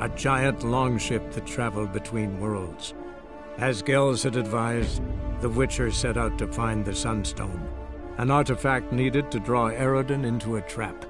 a giant longship that traveled between worlds. As Gels had advised, the Witcher set out to find the Sunstone, an artifact needed to draw Eredin into a trap.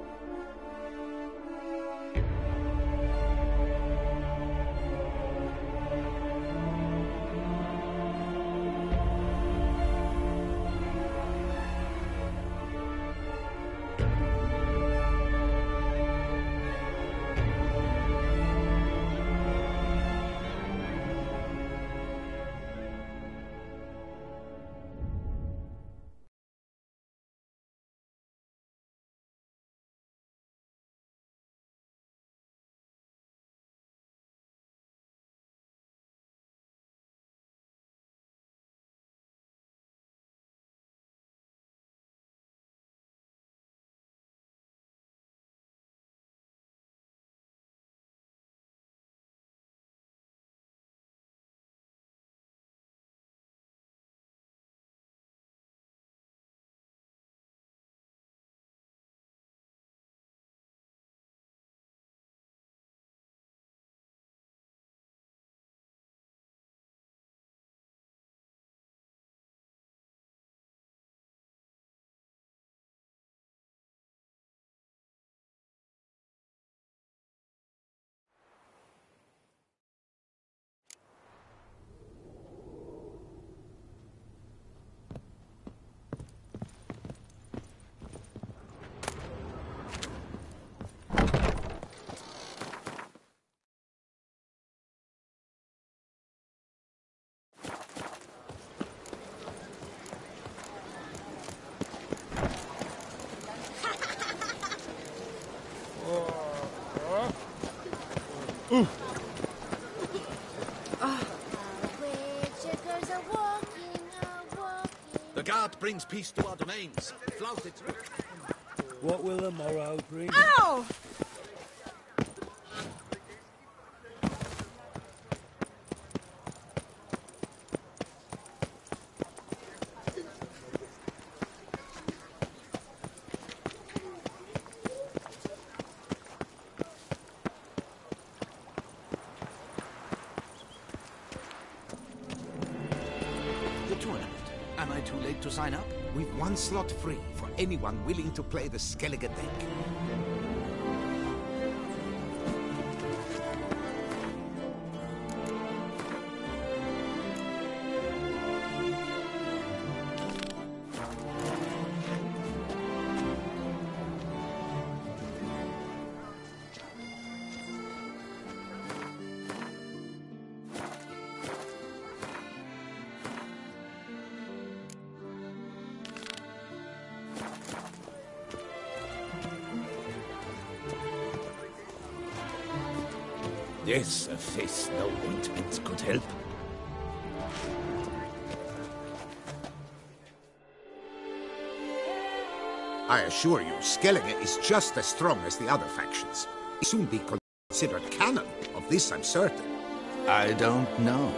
The guard brings peace to our domains. Flout it. What will the morrow bring? Ow! The tournament. Am I too late to sign up? We've one slot free for anyone willing to play the Skellige deck. Yes, a face no ointment could help. I assure you, Skellige is just as strong as the other factions. It soon be considered canon. Of this I'm certain. I don't know.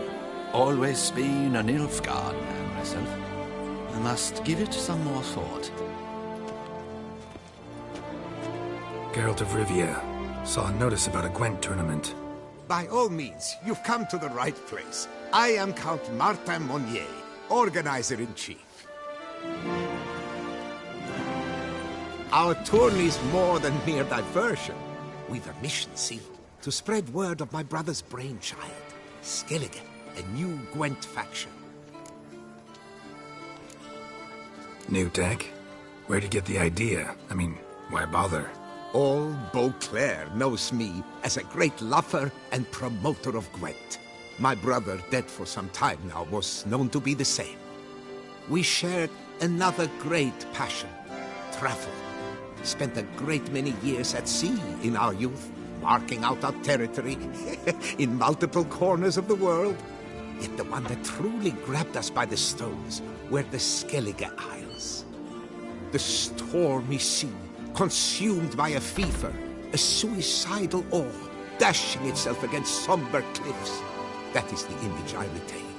Always been an Nilfgaard man myself. I must give it some more thought. Geralt of Rivia. Saw a notice about a Gwent tournament. By all means, you've come to the right place. I am Count Martin Monnier, Organizer-in-Chief. Our tourney's more than mere diversion. We've a mission, see? To spread word of my brother's brainchild, Skellige, a new Gwent faction. New deck? Where'd you get the idea? I mean, why bother? All Beauclair knows me as a great lover and promoter of Gwent. My brother, dead for some time now, was known to be the same. We shared another great passion, travel. Spent a great many years at sea in our youth, marking out our territory in multiple corners of the world. Yet the one that truly grabbed us by the stones were the Skellige Isles. The stormy sea, consumed by a fever, a suicidal awe, dashing itself against somber cliffs. That is the image I retain.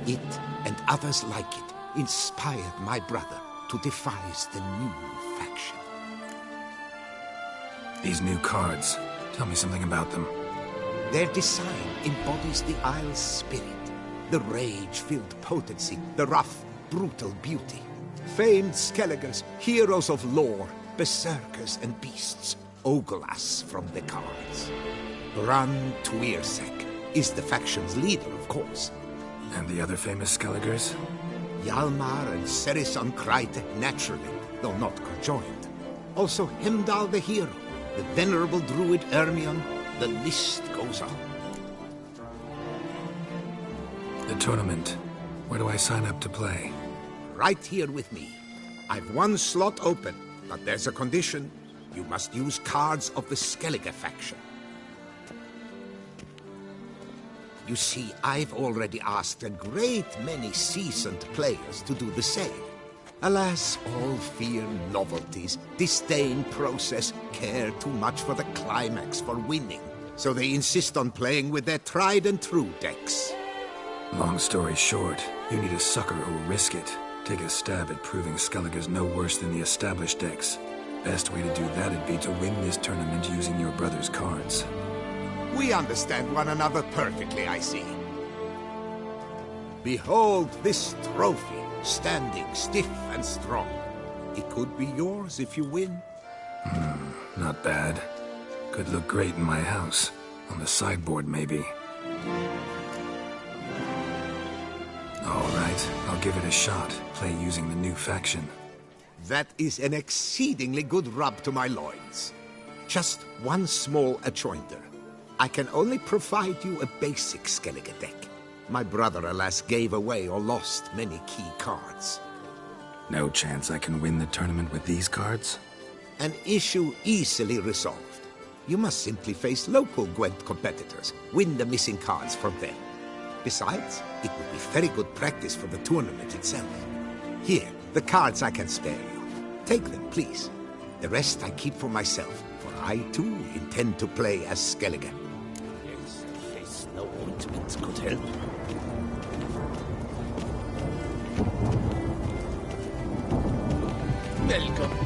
It, and others like it, inspired my brother to devise the new faction. These new cards. Tell me something about them. Their design embodies the Isle's spirit. The rage-filled potency, the rough, brutal beauty. Famed Skelligers, heroes of lore, berserkers and beasts, ogle us from the cards. Bran Tuirsek is the faction's leader, of course. And the other famous Skelligers? Hjalmar and Serisan Kreite, naturally, though not conjoined. Also Hemdal the hero, the venerable druid Ermion, the list goes on. The tournament. Where do I sign up to play? Right here with me. I've one slot open, but there's a condition. You must use cards of the Skellige faction. You see, I've already asked a great many seasoned players to do the same. Alas, all fear novelties, disdain process, care too much for the climax for winning. So they insist on playing with their tried and true decks. Long story short, you need a sucker who'll risk it. Take a stab at proving Skellige's no worse than the established decks. Best way to do that'd be to win this tournament using your brother's cards. We understand one another perfectly, I see. Behold this trophy, standing stiff and strong. It could be yours if you win. Not bad. Could look great in my house. On the sideboard, maybe. All right, I'll give it a shot. Play using the new faction. That is an exceedingly good rub to my loins. Just one small adjoinder. I can only provide you a basic Skellige deck. My brother, alas, gave away or lost many key cards. No chance I can win the tournament with these cards? An issue easily resolved. You must simply face local Gwent competitors, win the missing cards from them. Besides, it would be very good practice for the tournament itself. Here, the cards I can spare you. Take them, please. The rest I keep for myself, for I, too, intend to play as Skellige. Yes, face no ointment could help. Welcome.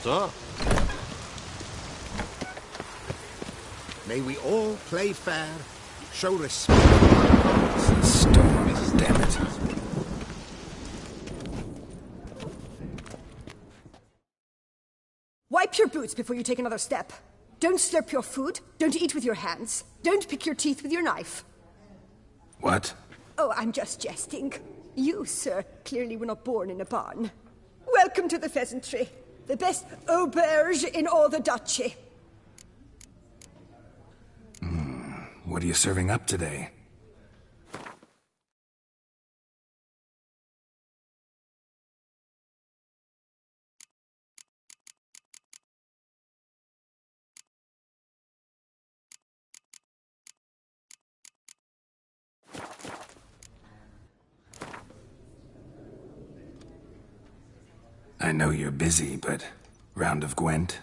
So? May we all play fair, show respect to our gods. The storm, damn it. Wipe your boots before you take another step. Don't slurp your food. Don't eat with your hands. Don't pick your teeth with your knife. What? Oh, I'm just jesting. You, sir, clearly were not born in a barn. Welcome to the pheasantry. The best auberge in all the duchy. What are you serving up today? I know you're busy, but round of Gwent?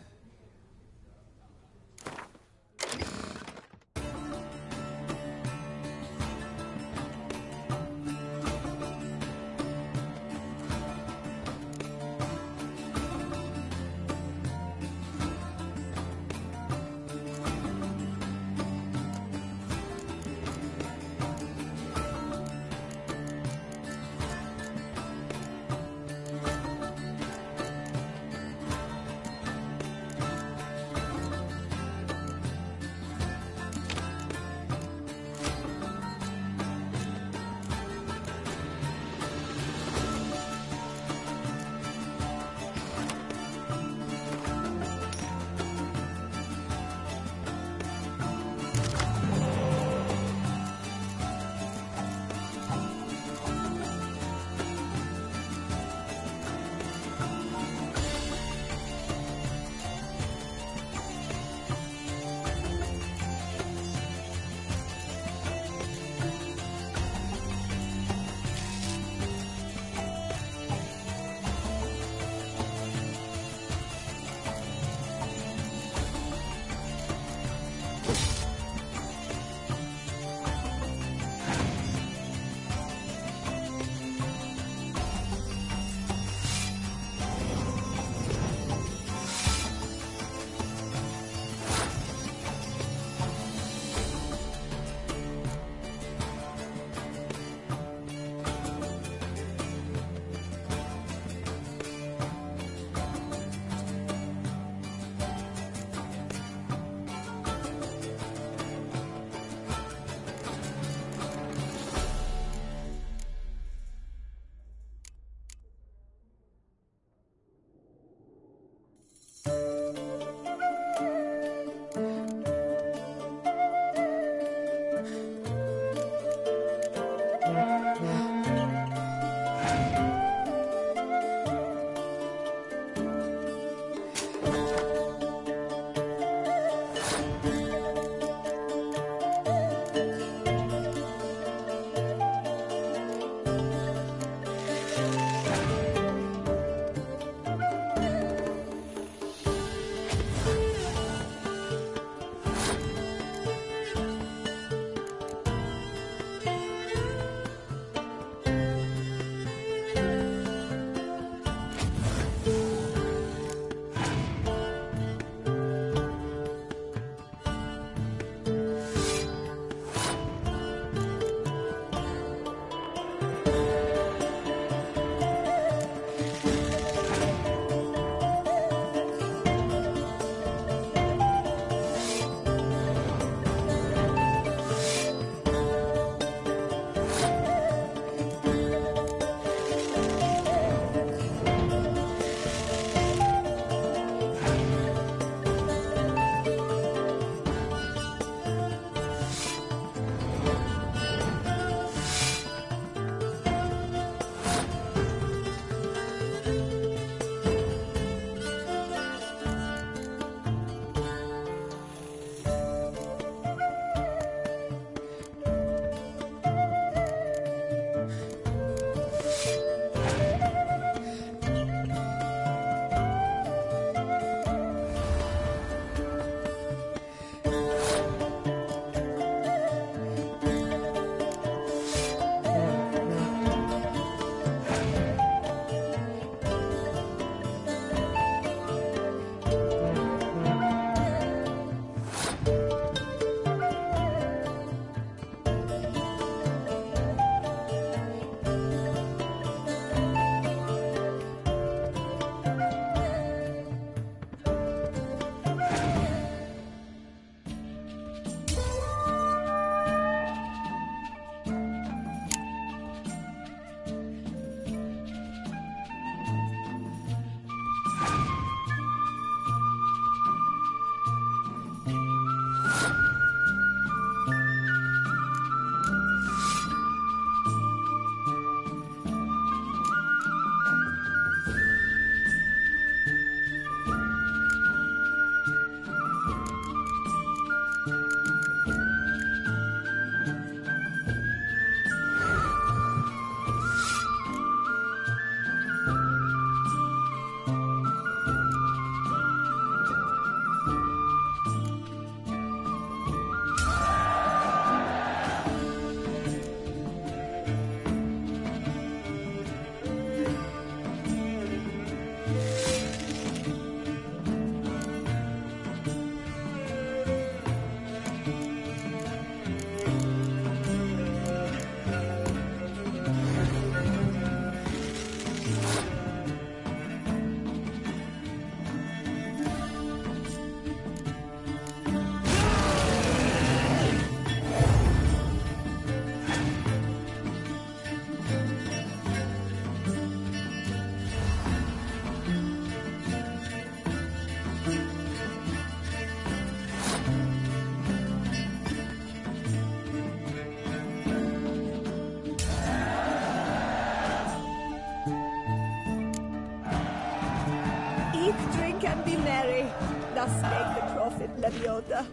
Eat, drink, and be merry. Thus spake the prophet Lebioda.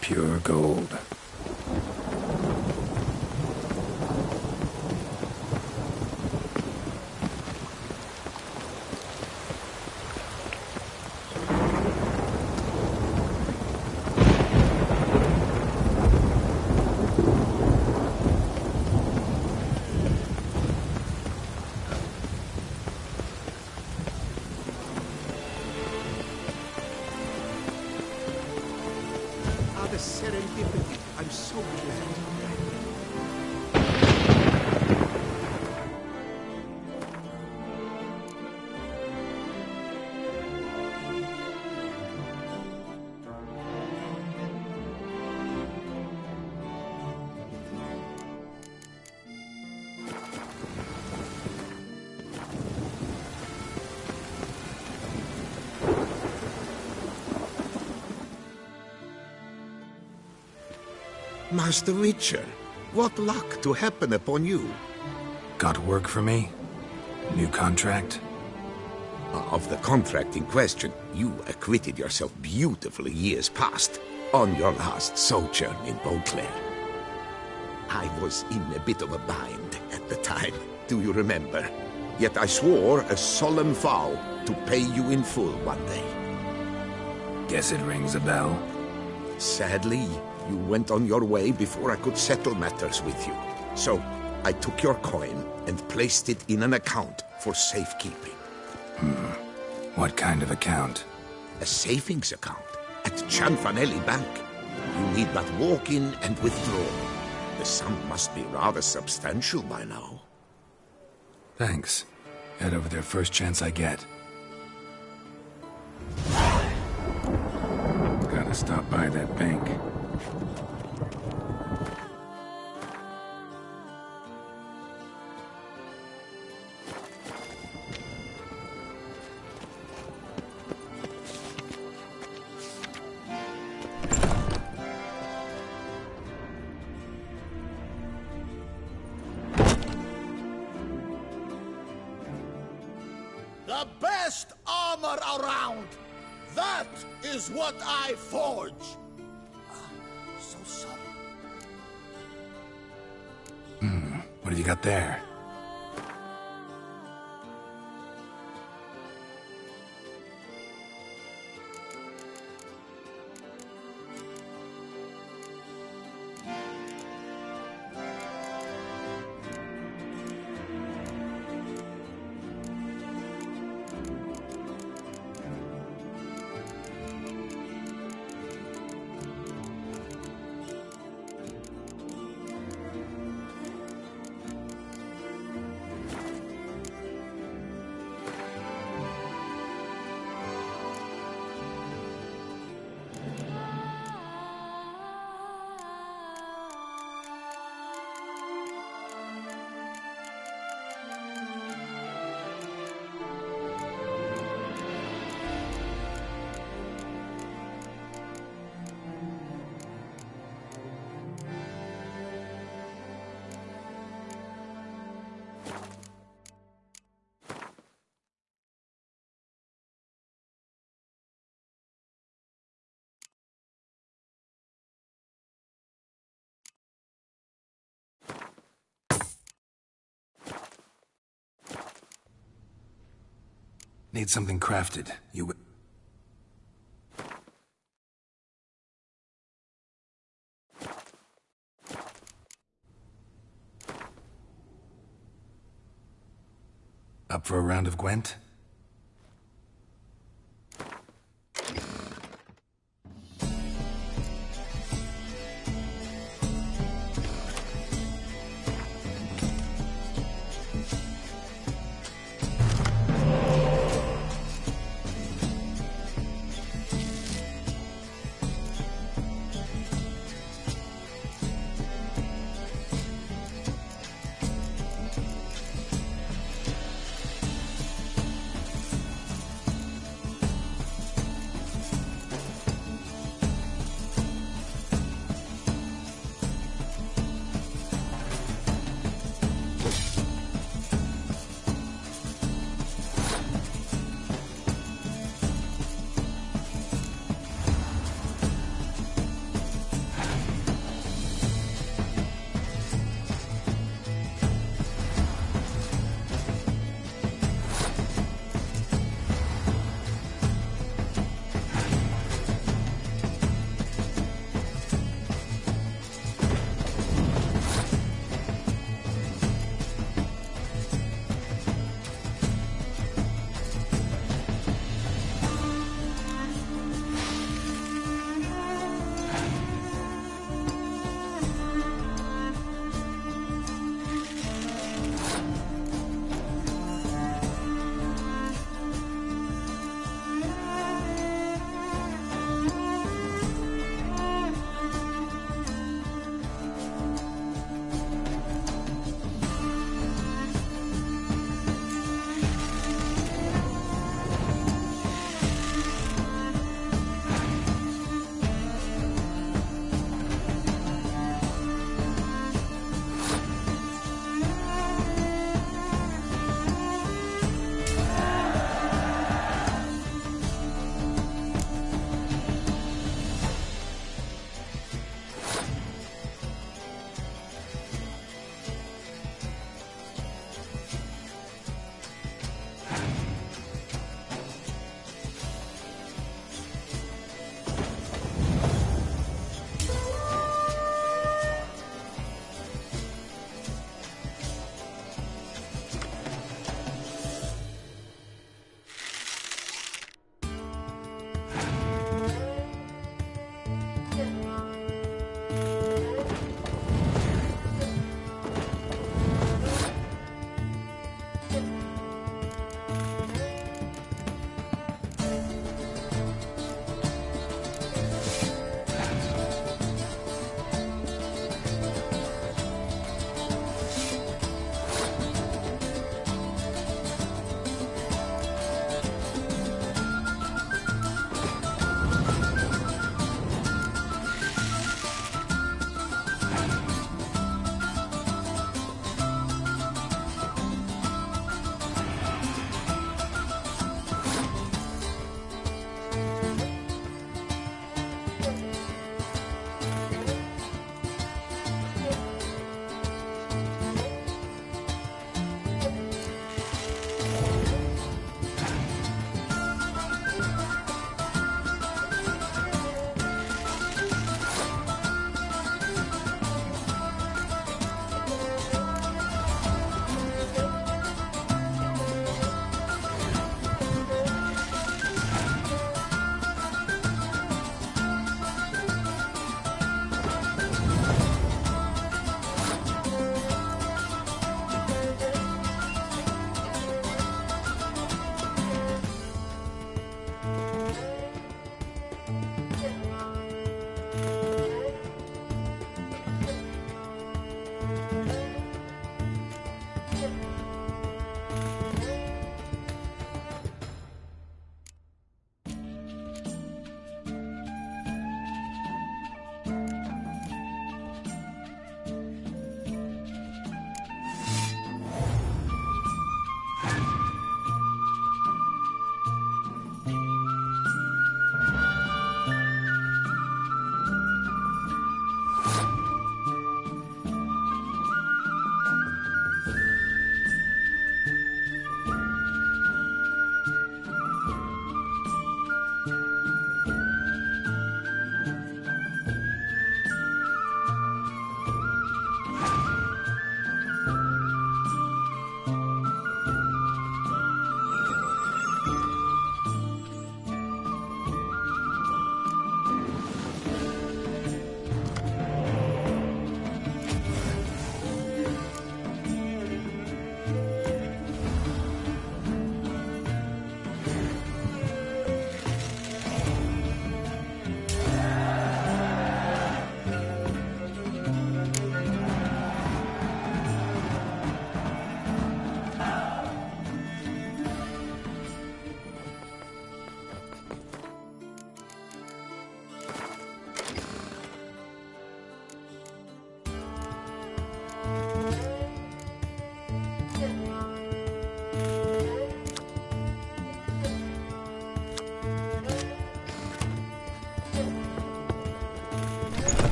Pure gold. Serendipity. I'm so glad. Master Witcher, what luck to happen upon you. Got work for me? New contract? Of the contract in question, you acquitted yourself beautifully years past on your last sojourn in Beauclair. I was in a bit of a bind at the time, do you remember? Yet I swore a solemn vow to pay you in full one day. Guess it rings a bell. Sadly, you went on your way before I could settle matters with you. So, I took your coin and placed it in an account for safekeeping. What kind of account? A savings account at Cianfanelli Bank. You need but walk in and withdraw. The sum must be rather substantial by now. Thanks. Head over there first chance I get. Gotta stop by that bank. The best armor around! That is what I forge! So subtle. What have you got there? Need something crafted. Up for a round of Gwent?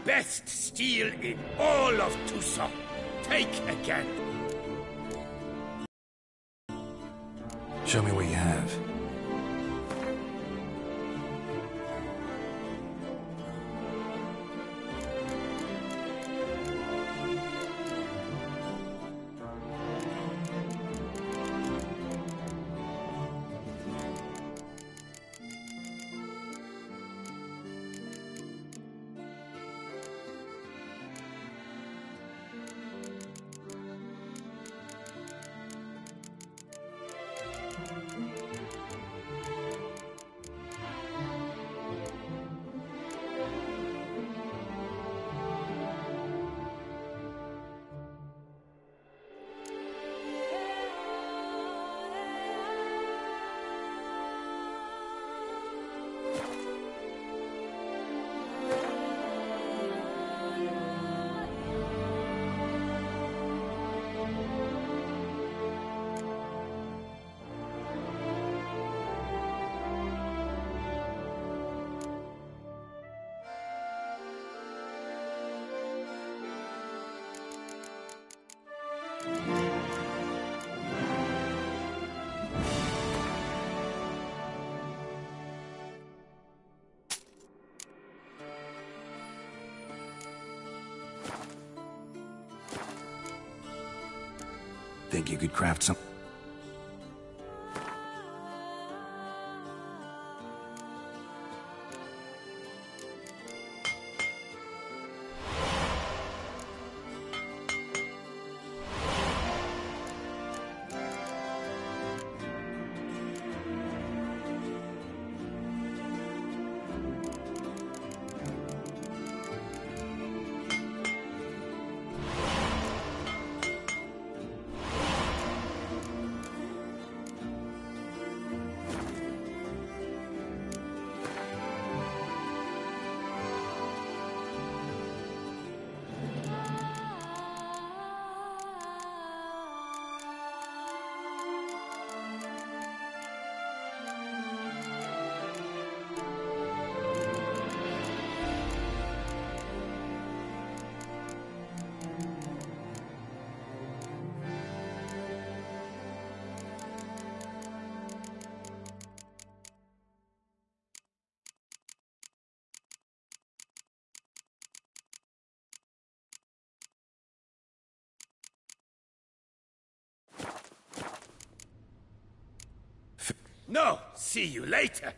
best steel in all of Tucson. Take again. Show me what you have. Think you could craft some... No, see you later.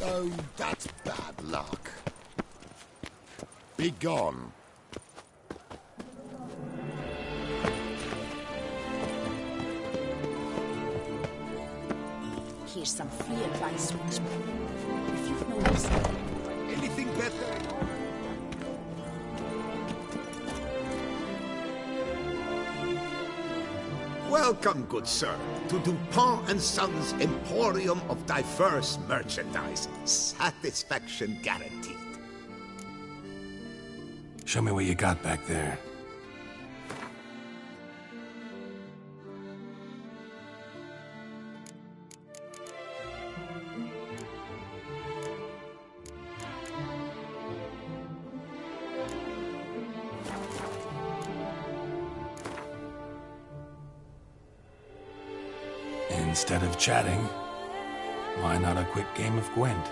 Oh, that's bad luck. Be gone. Here's some free advice, Witchman. If you've noticed Anything better? Welcome, good sir, to Dupont and Sons Emporium of Diverse Merchandise. Satisfaction guaranteed. Show me what you got back there. Instead of chatting, why not a quick game of Gwent?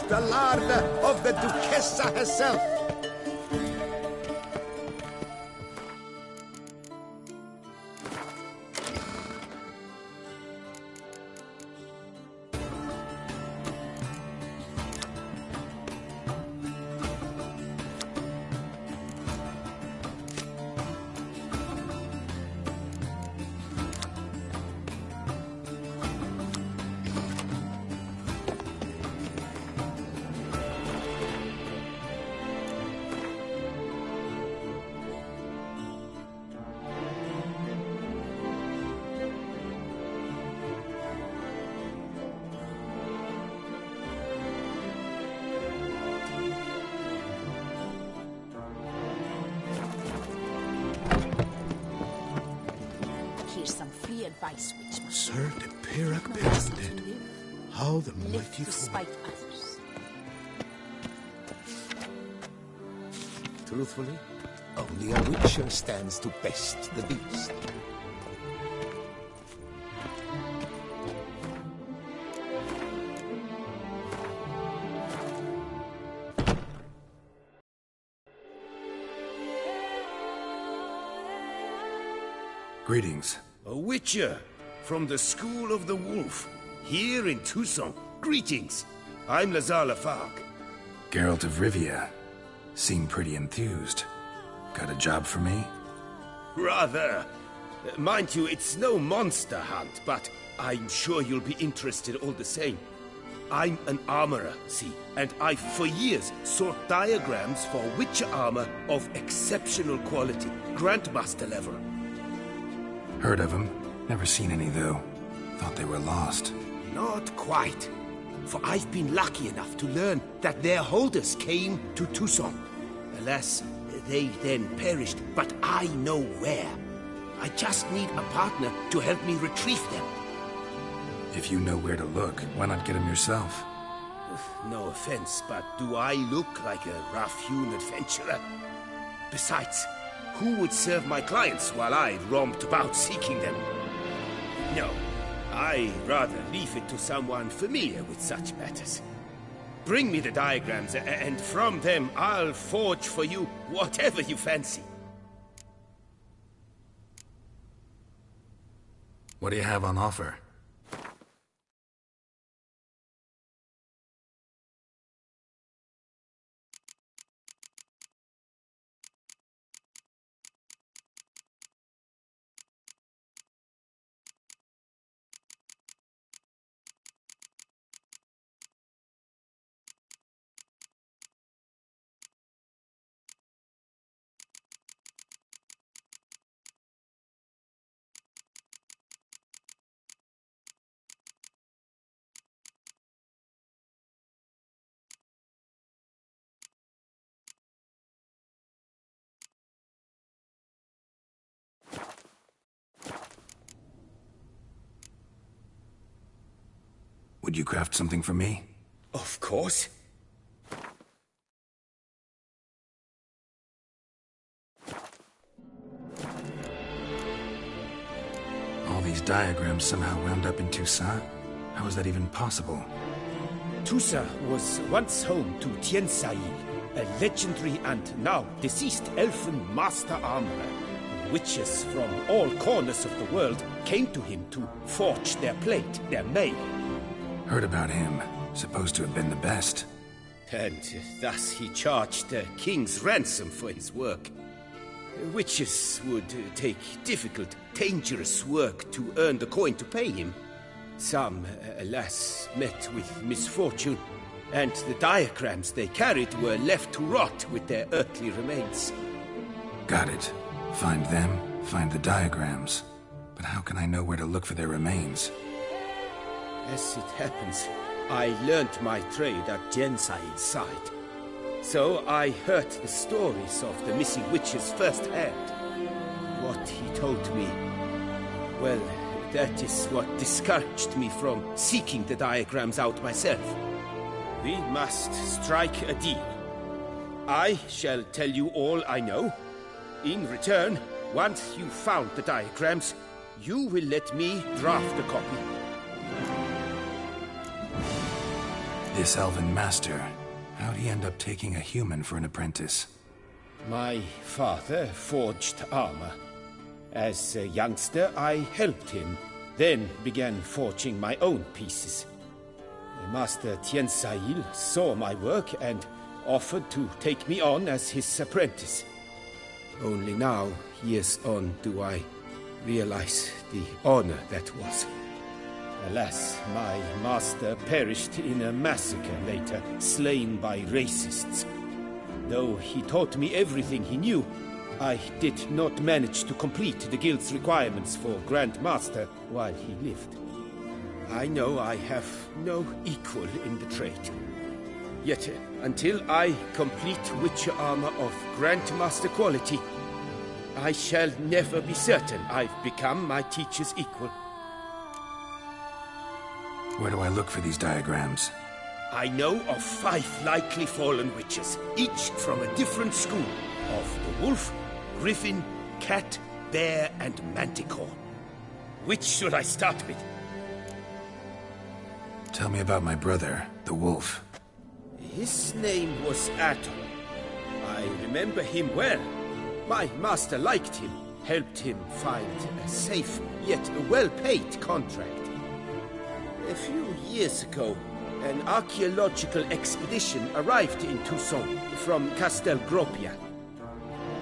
the lard of the Duchessa herself. Some free advice which must Sir de Pirac Pyramid. How the live mighty despite others. Truthfully, only a witcher stands to best the beast. Greetings. A witcher from the School of the Wolf, here in Tucson. Greetings. I'm Lazar Lafargue. Geralt of Rivia. Seem pretty enthused. Got a job for me? Rather. Mind you, it's no monster hunt, but I'm sure you'll be interested all the same. I'm an armorer, see, and I've for years sought diagrams for witcher armor of exceptional quality, Grandmaster level. Heard of them. Never seen any, though. Thought they were lost. Not quite. For I've been lucky enough to learn that their holders came to Tucson. Alas, they then perished, but I know where. I just need a partner to help me retrieve them. If you know where to look, why not get them yourself? No offense, but do I look like a rough-hewn adventurer? Besides, who would serve my clients while I romped about seeking them? No, I'd rather leave it to someone familiar with such matters. Bring me the diagrams, and from them I'll forge for you whatever you fancy. What do you have on offer? Would you craft something for me? Of course. All these diagrams somehow wound up in Tucson? How is that even possible? Tusa was once home to Tien Sail, a legendary and now deceased elfin master armorer. Witches from all corners of the world came to him to forge their plate, their mail. Heard about him. Supposed to have been the best. And thus he charged the king's ransom for his work. Witches would take difficult, dangerous work to earn the coin to pay him. Some, alas, met with misfortune, and the diagrams they carried were left to rot with their earthly remains. Got it. Find them, find the diagrams. But how can I know where to look for their remains? As it happens, I learned my trade at Jensaid's side. So I heard the stories of the missing witches firsthand. What he told me, well, that is what discouraged me from seeking the diagrams out myself. We must strike a deal. I shall tell you all I know. In return, once you've found the diagrams, you will let me draft a copy. This elven master, how'd he end up taking a human for an apprentice? My father forged armor. As a youngster, I helped him, then began forging my own pieces. Master Tiansail saw my work and offered to take me on as his apprentice. Only now, years on, do I realize the honor that was. Alas, my master perished in a massacre later, slain by racists. Though he taught me everything he knew, I did not manage to complete the guild's requirements for Grand Master while he lived. I know I have no equal in the trade. Yet, until I complete Witcher armor of Grandmaster quality, I shall never be certain I've become my teacher's equal. Where do I look for these diagrams? I know of 5 likely fallen witches, each from a different school of the wolf, griffin, cat, bear, and manticore. Which should I start with? Tell me about my brother, the wolf. His name was Atom. I remember him well. My master liked him, helped him find a safe, yet well-paid contract. A few years ago, an archaeological expedition arrived in Tucson from Castel Gropia.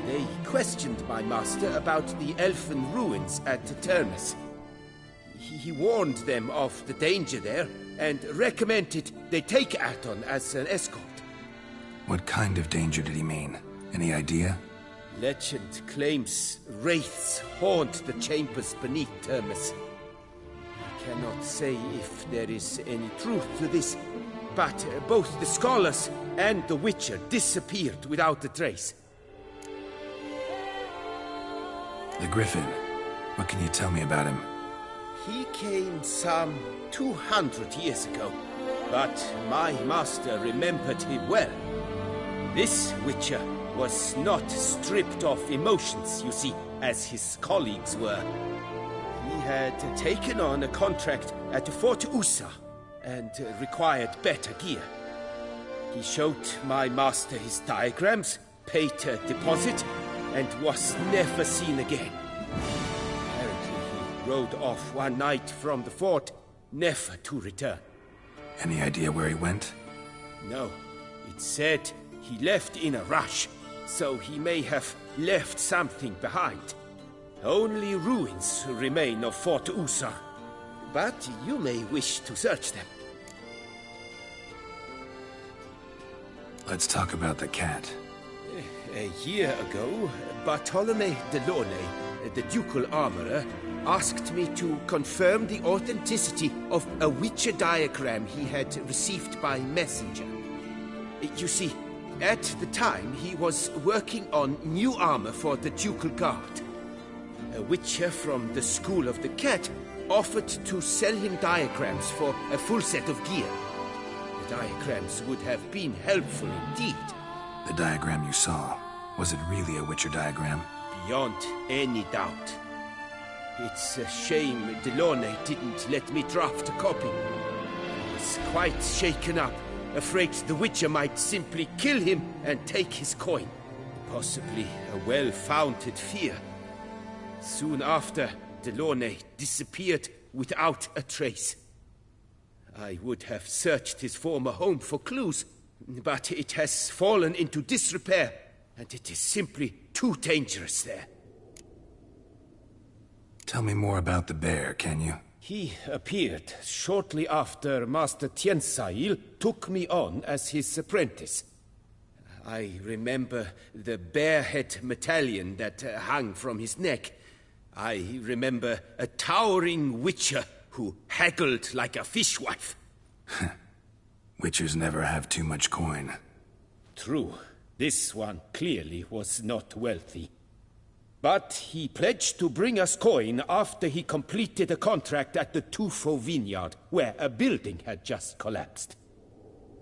They questioned my master about the elfin ruins at Turnus. He warned them of the danger there and recommended they take Aton as an escort. What kind of danger did he mean? Any idea? Legend claims wraiths haunt the chambers beneath Turnus. I cannot say if there is any truth to this, but both the scholars and the Witcher disappeared without a trace. The Griffin. What can you tell me about him? He came some 200 years ago, but my master remembered him well. This Witcher was not stripped of emotions, you see, as his colleagues were. He had taken on a contract at Fort Usa and required better gear. He showed my master his diagrams, paid a deposit, and was never seen again. Apparently, he rode off one night from the fort, never to return. Any idea where he went? No. It said he left in a rush, so he may have left something behind. Only ruins remain of Fort Usar, but you may wish to search them. Let's talk about the cat. A year ago, Bartolome Delaunay, the ducal armorer, asked me to confirm the authenticity of a Witcher diagram he had received by messenger. You see, at the time he was working on new armor for the ducal guard. A Witcher from the School of the Cat offered to sell him diagrams for a full set of gear. The diagrams would have been helpful indeed. The diagram you saw, was it really a Witcher diagram? Beyond any doubt. It's a shame Delaunay didn't let me draft a copy. I was quite shaken up, afraid the Witcher might simply kill him and take his coin. Possibly a well-founded fear. Soon after, Delaunay disappeared without a trace. I would have searched his former home for clues, but it has fallen into disrepair, and it is simply too dangerous there. Tell me more about the bear, can you? He appeared shortly after Master Tiansail took me on as his apprentice. I remember the bear-head medallion that hung from his neck. I remember a towering Witcher who haggled like a fishwife. Witchers never have too much coin. True. This one clearly was not wealthy. But he pledged to bring us coin after he completed a contract at the Tufo vineyard, where a building had just collapsed.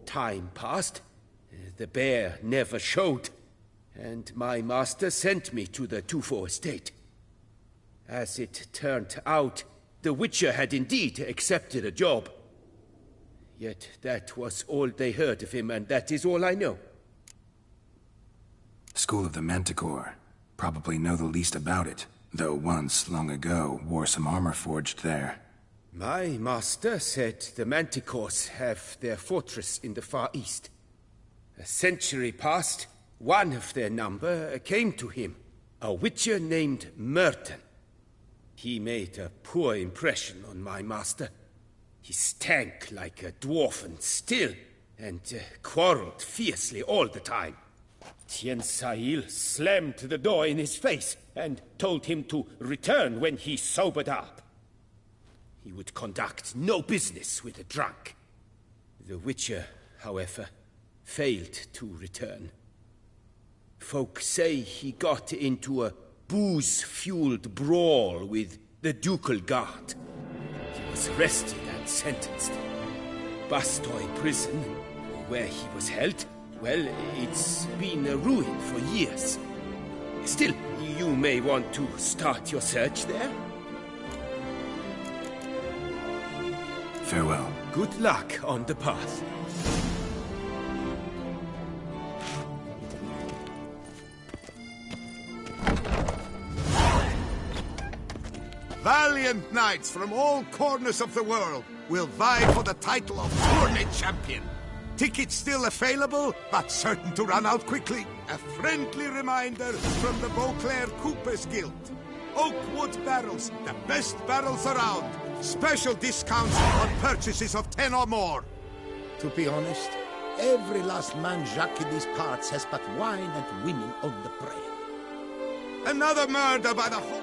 Time passed. The bear never showed, and my master sent me to the Tufo estate. As it turned out, the Witcher had indeed accepted a job. Yet that was all they heard of him, and that is all I know. School of the Manticore. Probably know the least about it, though once, long ago, wore some armor forged there. My master said the Manticores have their fortress in the Far East. A century past, one of their number came to him, a witcher named Merton. He made a poor impression on my master. He stank like a dwarfen still, and quarreled fiercely all the time. Tien Sahil slammed the door in his face and told him to return when he sobered up. He would conduct no business with a drunk. The Witcher, however, failed to return. Folk say he got into a booze-fueled brawl with the Ducal Guard. He was arrested and sentenced. Bastoy Prison, where he was held, well, it's been a ruin for years. Still, you may want to start your search there. Farewell. Good luck on the path. Valiant knights from all corners of the world will vie for the title of Tourney Champion. Tickets still available, but certain to run out quickly. A friendly reminder from the Beauclair Coopers Guild. Oakwood barrels, the best barrels around. Special discounts on purchases of 10 or more. To be honest, every last man Jacques in these parts has but wine and women on the brain. Another murder by the whole...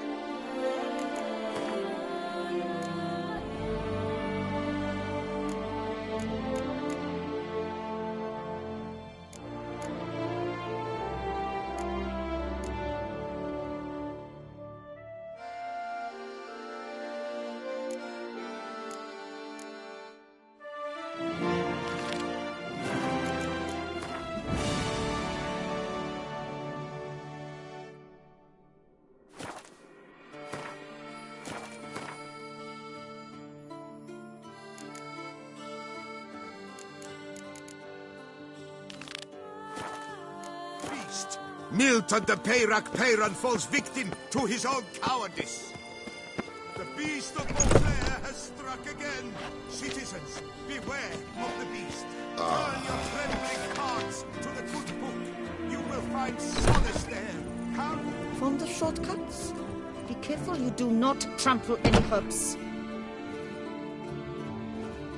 Milton the Peyrac Peyran falls victim to his own cowardice. The beast of Beauclair has struck again. Citizens, beware of the beast. Turn your trembling hearts to the good book. You will find solace there. Come. From the shortcuts. Be careful you do not trample any herbs.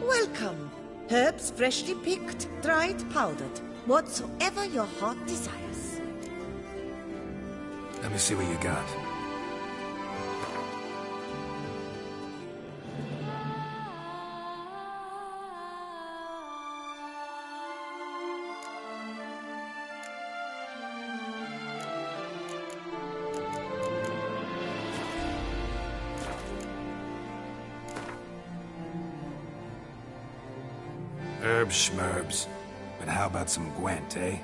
Welcome. Herbs freshly picked, dried, powdered. Whatsoever your heart desires. Let me see what you got. Herbs schmerbs. But how about some Gwent, eh?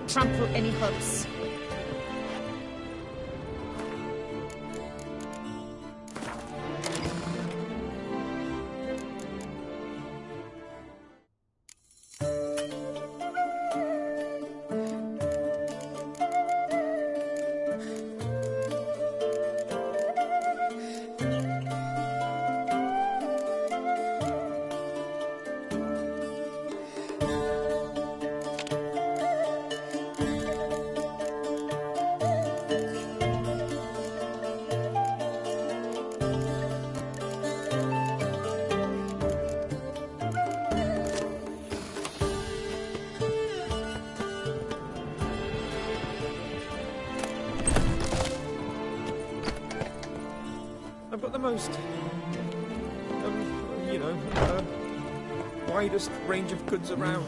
Trample any hopes. I've got the most, widest range of goods around.